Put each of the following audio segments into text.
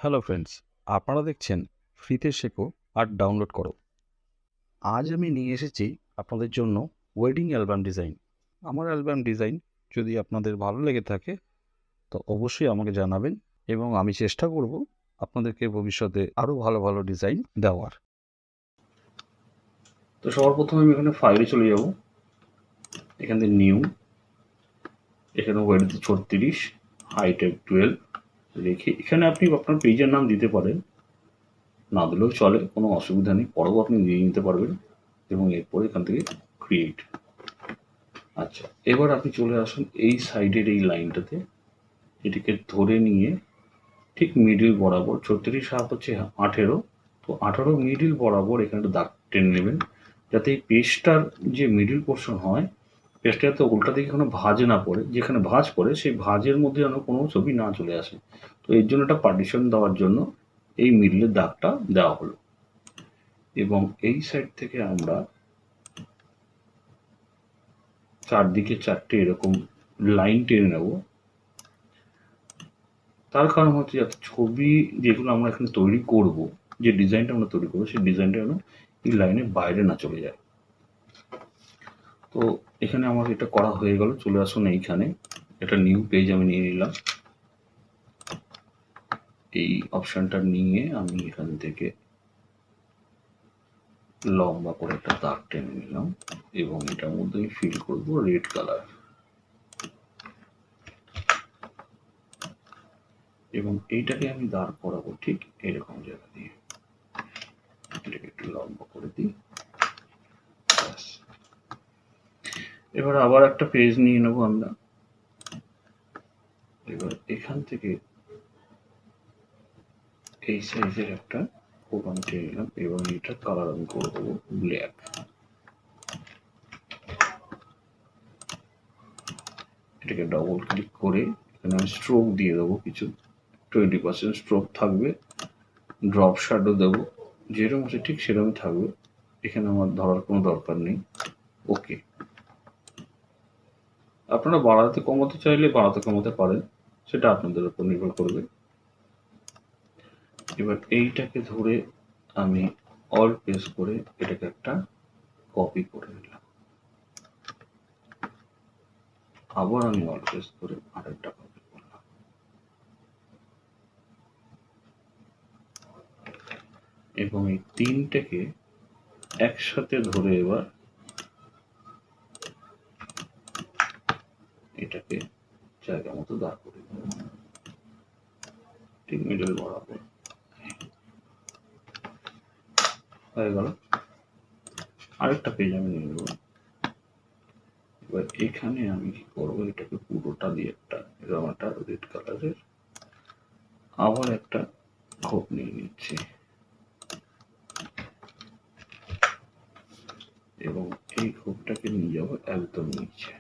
Hello friends, আপনারা দেখছেন ফ্রিতে শেখো আর ডাউনলোড করো। আজ আমি নিয়ে এসেছি আপনাদের জন্য ওয়েডিং অ্যালবাম ডিজাইন। আমার অ্যালবাম ডিজাইন যদি আপনাদের ভালো লেগে থাকে তো অবশ্যই আমাকে জানাবেন এবং আমি চেষ্টা করব আপনাদেরকে ভবিষ্যতে আরও ভালো ভালো ডিজাইন দেওয়ার। তো সবার প্রথমে আমি এখানে ফাইলে চলে যাব। এখান থেকে নিউ, এখানে ওয়েডথ 36, হাইট 12 রেখে এখানে আপনি আপনার পেজের নাম দিতে পারেন, না দিলেও চলে, কোনো অসুবিধা নেই, পরেও আপনি দিয়ে নিতে পারবেন। এবং এরপরে এখান থেকে ক্রিয়েট। আচ্ছা, এবার আপনি চলে আসুন এই সাইডের এই লাইনটাতে, এটিকে ধরে নিয়ে ঠিক মিডিল বরাবর 36 হচ্ছে 18, তো 18 মিডিল বরাবর এখানে দাগ টেনে নেবেন, যাতে এই পেজটার যে মিডিল পোর্শন হয় পেজটা যাতে উল্টা দিকে কোনো ভাঁজ না পড়ে, যেখানে ভাঁজ পড়ে সেই ভাঁজের মধ্যে যেন কোনো ছবি না চলে আসে। তো এর জন্য একটা পার্টিশন দেওয়ার জন্য এই মিডিলের দাগটা দেওয়া হলো। এবং এই সাইড থেকে আমরা চারদিকে চারটে এরকম লাইন টেনে নেব। তার কারণ হচ্ছে যাতে ছবি যেগুলো আমরা এখানে তৈরি করব, যে ডিজাইনটা আমরা তৈরি করবো সেই ডিজাইনটা যেন এই লাইনের বাইরে না চলে যায়। তো এখানে আমার এটা করা হয়ে গেল। চলে আসুন এইখানে, একটা নিউ পেজ আমি নিয়ে নিলাম। এই অপশনটা নিয়ে আমি এখান থেকে লম্বা করে একটা দাগ টেনে নিলাম এবং এটার মধ্যে আমি ফিল করব রেড কালার। এবং এইটাকে আমি দাঁড় করাবো ঠিক এরকম জায়গা দিয়ে, এটাকে একটু লম্বা করে দিই। এবার আবার একটা পেজ নিয়ে নেবো আমরা। এবার এখান থেকে এই সাইজের একটা কোপ আমি টেনে নিলাম এবং এটা কালার আমি করে দেবো ব্ল্যাক। এটাকে ডবল ক্লিক করে এখানে আমি স্ট্রোক দিয়ে দেবো, কিছু 20% স্ট্রোক থাকবে। ড্রপ শ্যাডো দেবো, যেরকম আছে ঠিক সেরকমই থাকবে, এখানে আমার ধরার কোনো দরকার নেই। ওকে, আপনারা বাড়াতে কমাতে চাইলে বাড়াতে কমাতে পারেন, সেটা আপনাদের উপর নির্ভর করবে। এবার এইটাকে ধরে আমি অল প্রেস করে এটাকে একটা কপি করে নিলাম, আবার আমি অল প্রেস করে আরেকটা কপি করলাম। এবং এই তিনটাকে একসাথে ধরে এবার এটাকে জায়গা মতো দাঁড় করে দেব, ঠিক মিডল বরাবর হয়ে গেল। আরেকটা পেজ আমি নিয়ে নেব। এবার এখানে আমি কি করবো, এটাকে পুরোটা দিয়ে একটা এরকম একটা রেড কালারের আবার একটা খোপ নিয়ে নিচ্ছি এবং এই খোপটাকে নিয়ে যাবো একদম নিচে।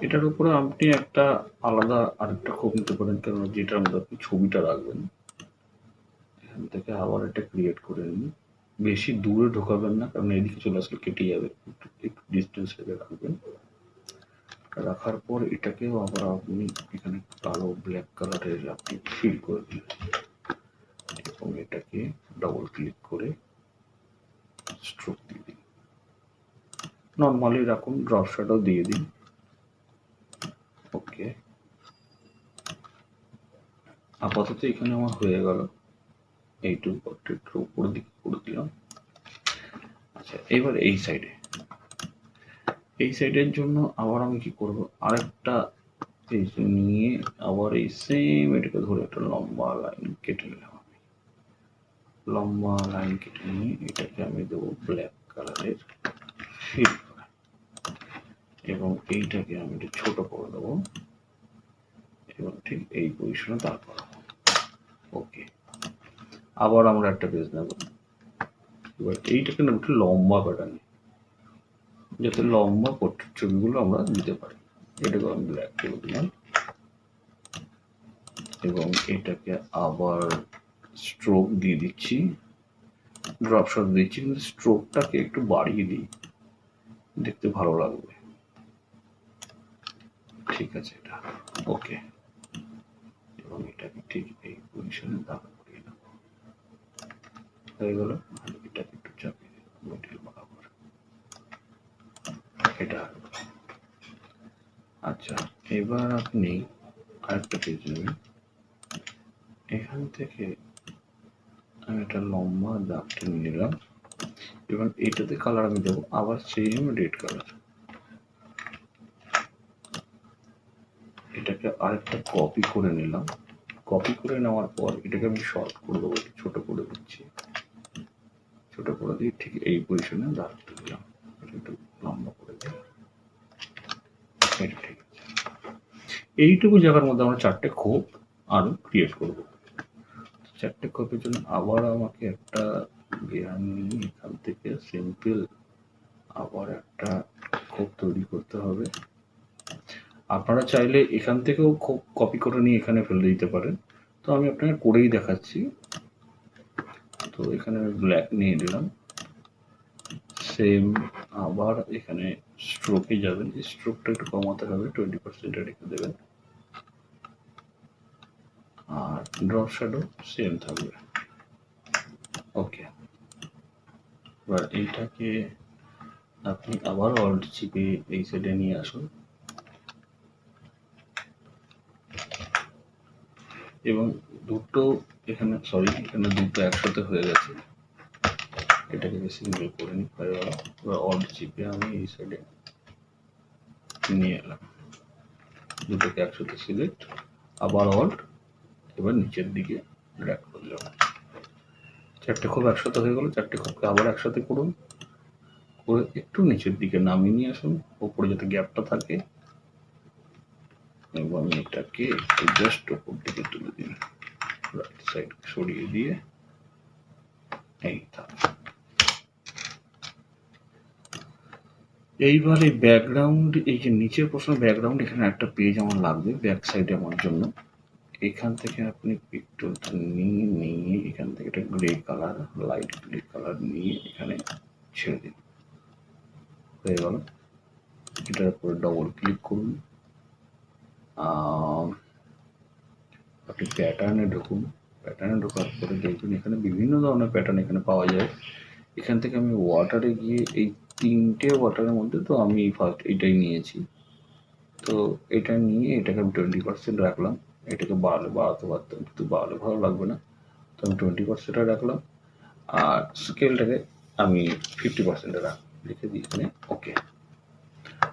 এটার উপরে আপনি একটা আলাদা আরেকটা খোপ নিতে পারেন, কারণ যেটার মধ্যে আপনি ছবিটা রাখবেন। এখান থেকে আবার এটা ক্রিয়েট করে নিন, বেশি দূরে ঢোকাবেন না, কারণ এদিকে চলে আসলে কেটে যাবে, একটু ডিস্টেন্স রেখে রাখবেন। রাখার পর এটাকেও আবার আপনি এখানে কালো ব্ল্যাক কালারের আপনি ফিল করে দিলেন এবং এটাকে ডবল ক্লিক করে স্ট্রোক দিয়ে দিন। নর্মালি রাখুন, ড্রপ শ্যাডো দিয়ে দিন। ওকে, আপাতত এখানে আমার হয়ে গেল। এইটুকু একটু উপরের দিকে করে দিলাম। আচ্ছা, এবার এই সাইডের জন্য আবার আমি কি করব, আরেকটা পেজ নিয়ে আবার এই সেম এটাকে ধরে একটা লম্বা লাইন কেটে নিলাম। লম্বা লাইন কেটে নিয়ে এটাকে আমি দেবো ব্ল্যাক কালারের ফিল করে এবং এইটাকে আমি একটু ছোট করে দেবো এবং ঠিক এই পজিশনে দাঁড় করাবো। ওকে, আবার আমরা একটা পেজ নেব। এবার এইটাকে না একটু লম্বা প্যাটার্ন, যাতে লম্বা পোর্ট্রেট ছবিগুলো আমরা দিতে পারি। এটাকে আমি ব্ল্যাক করে দিলাম এবং এটাকে আবার স্ট্রোক দিয়ে দিচ্ছি, ড্রপ শট দিচ্ছি, কিন্তু স্ট্রোকটাকে একটু বাড়িয়ে দিই, দেখতে ভালো লাগবে। ঠিক আছে, এটা ওকে। এবং এটাকে ঠিক এই পজিশনে দাঁড় করিয়ে নেব। হয়ে গেল। আর এটাকে একটু চাপিয়ে দিলাম মিডল বরাবর। এটা আচ্ছা, এবার আপনি আরেকটা পেজ নেবেন। এখান থেকে আমি একটা লম্বা দাগ টেনে নিলাম এবং এটাতে কালার আমি দেবো আবার সেম রেড কালার। এটাকে আরেকটা কপি করে নিলাম। কপি করে নেওয়ার পর এটাকে আমি শর্ট করে দেবো, ছোট করে দিচ্ছি। ছোট করে দিয়ে ঠিক এই পজিশনে দাঁড় দিলাম, একটু লম্বা করে দিলাম। এটা ঠিক আছে। এইটুকু জায়গার মধ্যে আমরা চারটে খোপ আরো ক্রিয়েট করবো। চারটে খোপের জন্য আবার আমাকে একটা গিয়ার নিয়ে এখান থেকে সিম্পল আবার একটা খোপ তৈরি করতে হবে। আপনারা চাইলে এখান থেকেও খোপ কপি করে নিয়ে এখানে ফেলে দিতে পারেন, তো আমি আপনাকে করেই দেখাচ্ছি। তো এখানে আমি ব্ল্যাক নিয়ে নিলাম, সেম আবার এখানে স্ট্রোকে যাবেন, স্ট্রোকটা একটু কমাতে হবে, 20% রেখে দেবেন। আর ড্রপ শ্যাডো সেম থাকবে। ওকে, এবার এইটাকে আপনি আবার অল্ট চিপে এই সাইডে নিয়ে আসুন এবং দুটো এখানে এখানে দুটো একসাথে হয়ে গেছে, এটাকে সিঙ্গেল করে নিই। এবার অল্ট চিপে আমি এই সাইডে নিয়ে এলাম, দুটোকে একসাথে সিলেক্ট, আবার অল্ট, এবার নিচের দিকে ড্র্যাগ করলাম। চারটে খোপ একসাথে হয়ে গেল। চারটে খোপকে আবার একসাথে করুন, করে একটু নিচের দিকে নামিয়ে নিয়ে আসুন, ওপরে যাতে গ্যাপটা থাকে, এবং এটাকে জাস্ট ওপর দিকে তুলে দিন, রাইট সাইড সরিয়ে দিয়ে এই থাকে। এইবার এই ব্যাকগ্রাউন্ড, এই যে নিচের প্রশ্ন ব্যাকগ্রাউন্ড, এখানে একটা পেজ আমার লাগবে ব্যাক সাইডে আমার জন্য। এখান থেকে আপনি পিক্টোলটা নিয়ে এখান থেকে একটা grey colour, light grey colour নিয়ে এখানে ছেড়ে দিন। হয়ে গেল। এটার উপরে ডবল ক্লিক করুন, আপনি প্যাটার্নে ঢুকুন। প্যাটার্নে ঢোকার পরে দেখবেন এখানে বিভিন্ন ধরনের প্যাটার্ন এখানে পাওয়া যায়। এখান থেকে আমি ওয়াটারে গিয়ে এই তিনটে ওয়াটারের মধ্যে তো আমি ফার্স্ট এইটাই নিয়েছি, তো এটা নিয়ে এটাকে আমি 20% রাখলাম। এটাকে বাড়াতে পারতাম, কিন্তু বাড়ালে ভালো লাগবে না, তো আমি 20% রাখলাম। আর স্কেলটাকে আমি 50% রেখে দিই এখানে। ওকে,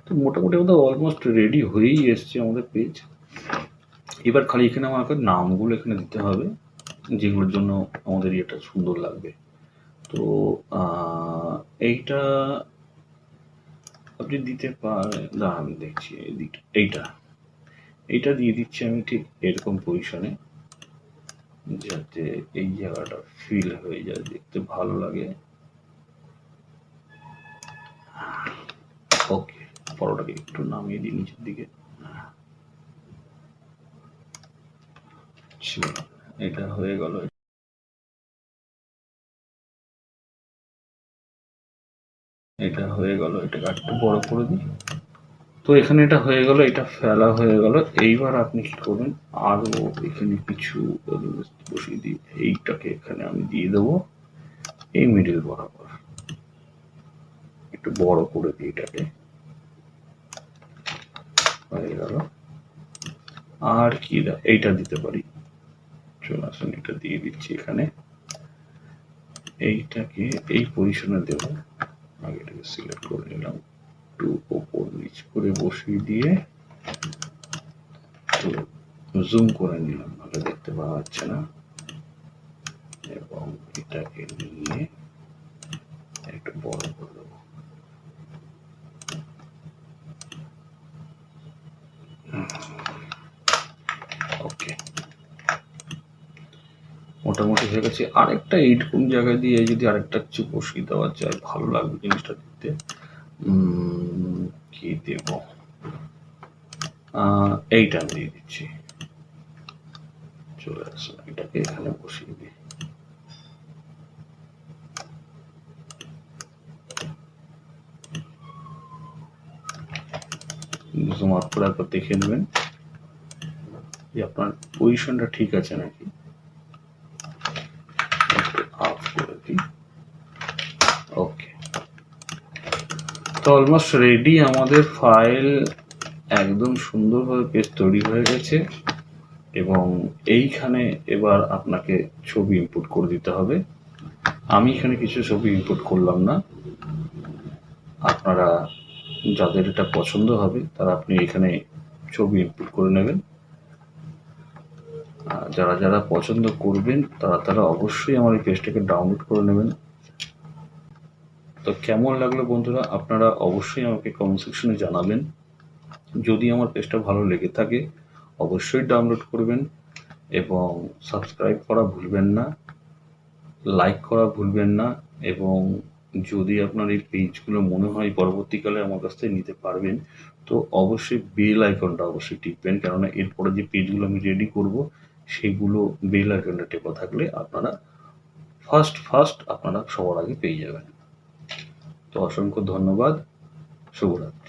তো মোটামুটি আমাদের অলমোস্ট রেডি হয়েই এসছে আমাদের পেজ। এবার খালি এখানে আমাকে নামগুলো এখানে দিতে হবে, যেগুলোর জন্য আমাদের এটা সুন্দর লাগবে। তো এইটা আপনি দিতে পারেন, না আমি দেখছি এইটা দিয়ে দিচ্ছি আমি ঠিক এরকম পজিশনে, যাতে এই জায়গাটা ফিল হয়ে যায়, দেখতে ভালো লাগে। ওকে, পরোটাকে একটু নামিয়ে দিই নিচের দিকে। এটা হয়ে গেল। এটা হয়ে গেল, এটাকে একটু বড় করে দিই। তো এখানে এটা হয়ে গেল, এটা ফেলা হয়ে গেল। এইবার আপনি কি করবেন, আরো এখানে কিছু বসিয়ে দিই। এইটাকে এখানে আমি দিয়ে দেবো এই মিডল বরাবর, একটু বড় করে দিই এটাকে। হয়ে গেল। আর কি এইটা দিতে পারি, চলে আসুন, এটা দিয়ে দিচ্ছি এখানে। এইটাকে এই পজিশনে দেব, আগে এটাকে সিলেক্ট করে নিলাম, একটু ওপর নিচ করে বসিয়ে দিয়ে জুম করে নিলাম, ভালো দেখতে পাওয়া যাচ্ছে না, এবং এটাকে নিয়ে একটু বড় করে দেবো। ওকে, মোটামুটি হয়ে গেছে। আরেকটা এইরকম জায়গা দিয়ে যদি আরেকটা কিছু বসিয়ে দেওয়া যায় ভালো লাগবে জিনিসটা দেখতে। কি দেব, এইটা দিয়ে দিচ্ছি, চলে আসুন, এটাকে এখানে বসিয়ে দিই। জুম আউট করে একবার দেখে নেবেন। যে আপনার পজিশনটা ঠিক আছে নাকি। অফ করে দিই। ওকে, তো অলমোস্ট রেডি আমাদের ফাইল, একদম সুন্দরভাবে পেজ তৈরি হয়ে গেছে। এবং এইখানে এবার আপনাকে ছবি ইনপুট করে দিতে হবে। আমি এখানে কিছু ছবি ইনপুট করলাম না, আপনারা যাদের এটা পছন্দ হবে তারা আপনি এখানে ছবি ইনপুট করে নেবেন। যারা যারা পছন্দ করবেন তারা অবশ্যই আমার এই পেজটাকে ডাউনলোড করে নেবেন। তো কেমন লাগলো বন্ধুরা, আপনারা অবশ্যই আমাকে কমেন্ট সেকশনে জানাবেন। যদি আমার পেজটা ভালো লেগে থাকে অবশ্যই ডাউনলোড করবেন এবং সাবস্ক্রাইব করা ভুলবেন না, লাইক করা ভুলবেন না। এবং যদি আপনার এই পেজগুলো মনে হয় পরবর্তীকালে আমার কাছ থেকে নিতে পারবেন, তো অবশ্যই বেল আইকনটা অবশ্যই টিপবেন, কেননা এরপরে যে পেজগুলো আমি রেডি করব সেগুলো বেল আইকনটা টেপা থাকলে আপনারা ফার্স্ট আপনারা সবার আগে পেয়ে যাবেন। তো অসংখ্য ধন্যবাদ, শুভরাত্রি।